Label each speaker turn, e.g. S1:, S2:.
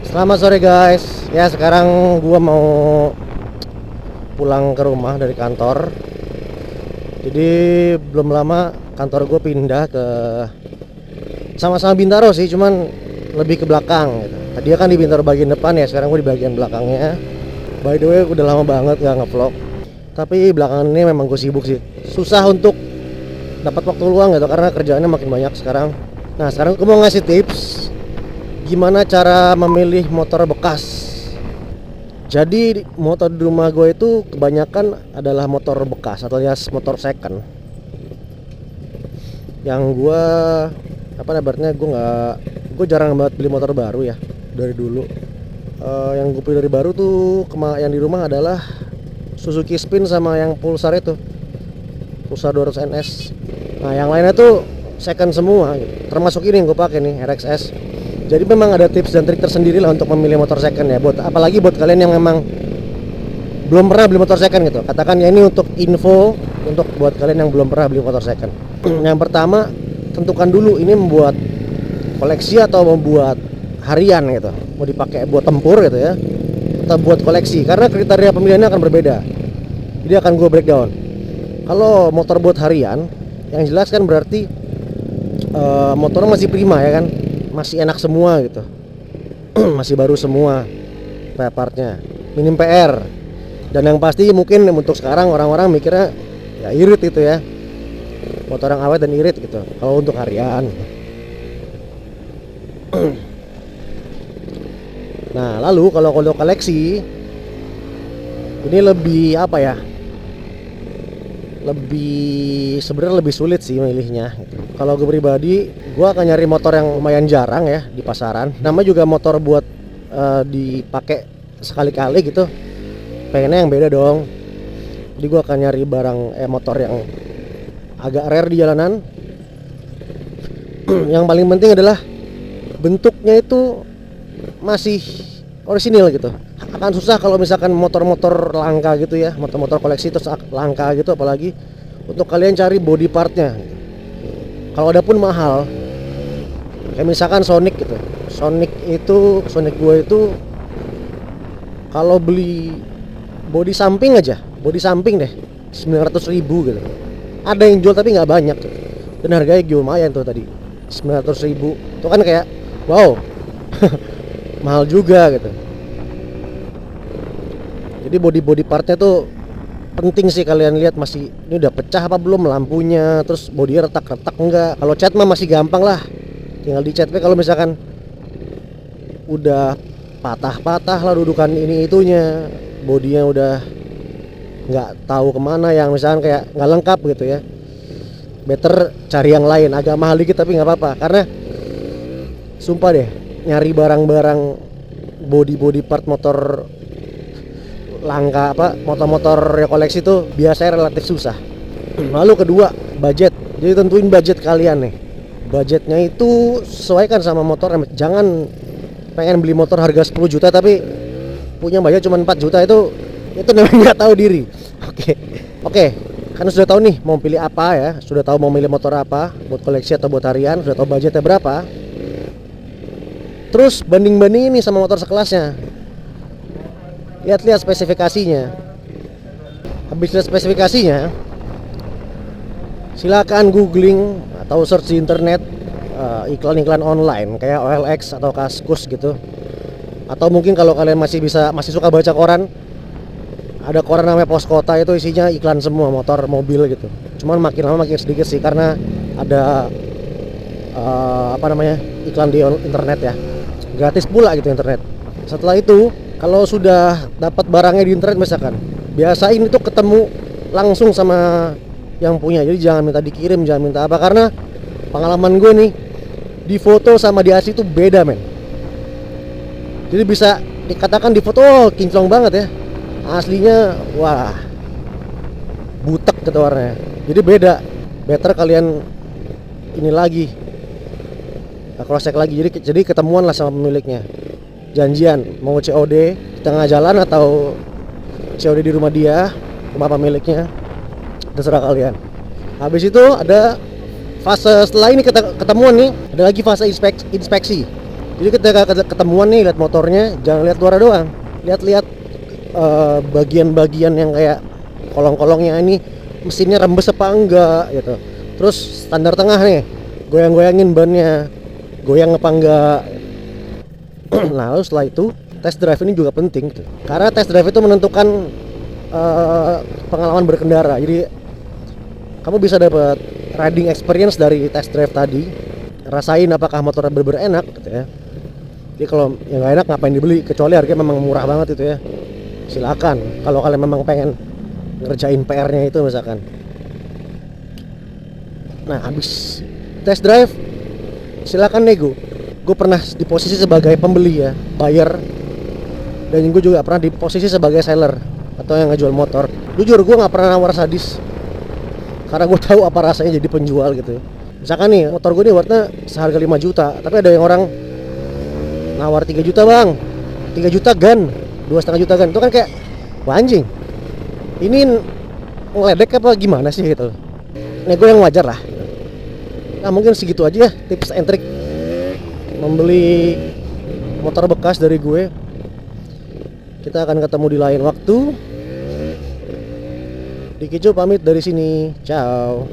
S1: Selamat sore guys. Ya sekarang gua mau pulang ke rumah dari kantor. Jadi belum lama kantor gue pindah ke sama-sama Bintaro sih, cuman lebih ke belakang gitu. Tadi kan di Bintaro bagian depan ya, sekarang gue di bagian belakangnya. By the way udah lama banget gak ngevlog. Tapi belakangan ini memang gue sibuk sih. Susah untuk dapat waktu luang gitu karena kerjaannya makin banyak sekarang. Nah sekarang gue mau ngasih tips gimana cara memilih motor bekas. Jadi motor di rumah gue itu kebanyakan adalah motor bekas atau ya motor second. Yang gue gue jarang banget beli motor baru ya dari dulu. Yang gue beli dari baru tuh yang di rumah adalah Suzuki Spin sama yang Pulsar itu, Pulsar 200 NS. Nah yang lainnya tuh second semua gitu. Termasuk ini yang gue pakai nih RXS. Jadi memang ada tips dan trik tersendiri lah untuk memilih motor second ya, apalagi buat kalian yang memang belum pernah beli motor second gitu. Katakan ya ini untuk info untuk buat kalian yang belum pernah beli motor second. Yang pertama, tentukan dulu ini membuat koleksi atau membuat harian gitu. Mau dipakai buat tempur gitu ya, atau buat koleksi, karena kriteria pemilihannya akan berbeda. Jadi akan gue breakdown. Kalau motor buat harian, yang jelas kan berarti motornya masih prima ya kan, masih enak semua gitu. Masih baru semua partnya, minim PR. Dan yang pasti mungkin untuk sekarang orang-orang mikirnya ya irit itu ya, motor yang awet dan irit gitu kalau untuk harian. Nah lalu kalau koleksi ini lebih apa ya, sebenarnya lebih sulit sih milihnya gitu. Kalau gue pribadi, gue akan nyari motor yang lumayan jarang ya di pasaran. Namanya juga motor buat dipakai sekali-kali gitu, pengennya yang beda dong. Jadi gue akan nyari motor yang agak rare di jalanan. Yang paling penting adalah bentuknya itu masih orisinil gitu. Akan susah kalau misalkan motor-motor langka gitu ya, motor-motor koleksi terus langka gitu, apalagi untuk kalian cari body partnya. Kalau ada pun mahal, kayak misalkan Sonic gitu. Sonic gue itu kalau beli body samping deh 900.000 gitu. Ada yang jual tapi nggak banyak gitu. Dan harganya lumayan tuh tadi 900.000. Itu kan kayak wow mahal juga gitu. Jadi body partnya tuh penting sih kalian lihat, masih ini udah pecah apa belum lampunya, terus bodinya retak-retak enggak. Kalau cat mah masih gampang lah, tinggal dicat. Kalau misalkan udah patah-patah lah dudukan ini itunya, bodinya udah nggak tahu kemana, yang misalkan kayak nggak lengkap gitu ya, better cari yang lain agak mahal dikit tapi nggak apa-apa. Karena sumpah deh, nyari barang-barang body part motor langka motor-motor ya koleksi tuh biasanya relatif susah. Lalu kedua, budget. Jadi tentuin budget kalian nih. Budgetnya itu sesuaikan sama motor. Jangan pengen beli motor harga 10 juta tapi punya budget cuma 4 juta, itu namanya nggak tahu diri. Oke, kan sudah tahu nih mau pilih apa ya, sudah tahu mau milih motor apa, buat koleksi atau buat harian, sudah tahu budgetnya berapa. Terus banding-bandingin nih sama motor sekelasnya. Lihat spesifikasinya. Habis lihat spesifikasinya, silakan googling atau search di internet iklan-iklan online kayak OLX atau Kaskus gitu. Atau mungkin kalau kalian masih suka baca koran, ada koran namanya Pos Kota, itu isinya iklan semua motor, mobil gitu. Cuman makin lama makin sedikit sih karena ada iklan di internet ya. Gratis pula gitu internet. Setelah itu, kalau sudah dapat barangnya di internet misalkan, biasain itu ketemu langsung sama yang punya. Jadi jangan minta dikirim, jangan minta apa, karena pengalaman gue nih, di foto sama di asli itu beda men. Jadi bisa dikatakan di foto kinclong banget ya, aslinya wah butek gitu warnanya. Jadi beda. Better kalian ini lagi, cross check lagi. Jadi ketemuan lah sama pemiliknya, janjian mau COD di tengah jalan atau COD di rumah dia, rumah pemiliknya, terserah kalian. Habis itu ada fase setelah ini ketemuan nih, ada lagi fase inspeksi. Jadi ketika ketemuan nih lihat motornya, jangan lihat luar doang, lihat-lihat bagian-bagian yang kayak kolong-kolongnya ini mesinnya rembes apa enggak gitu. Terus standar tengah nih, goyang-goyangin bannya, goyang apa enggak. Nah, lalu setelah itu test drive ini juga penting gitu. Karena test drive itu menentukan pengalaman berkendara. Jadi kamu bisa dapat riding experience dari test drive tadi, rasain apakah motornya bener-bener enak gitu ya. Jadi kalau yang nggak enak ngapain dibeli, kecuali harganya memang murah banget itu ya. Silakan kalau kalian memang pengen ngerjain PR-nya itu misalkan. Nah, habis test drive silakan nego. Gue pernah di posisi sebagai pembeli ya, buyer, dan gue juga pernah di posisi sebagai seller atau yang ngejual motor. Jujur gue nggak pernah nawar sadis, karena gue tahu apa rasanya jadi penjual gitu. Misalkan nih motor gue nih worthnya seharga 5 juta, tapi ada yang orang nawar 3 juta bang, 3 juta gan, 2,5 juta gan. Itu kan kayak, wah anjing, ini ngeledek apa gimana sih gitu. Nego yang wajar lah. Nah mungkin segitu aja ya tips and trick membeli motor bekas dari gue. Kita akan ketemu di lain waktu. Dikicu pamit dari sini. Ciao.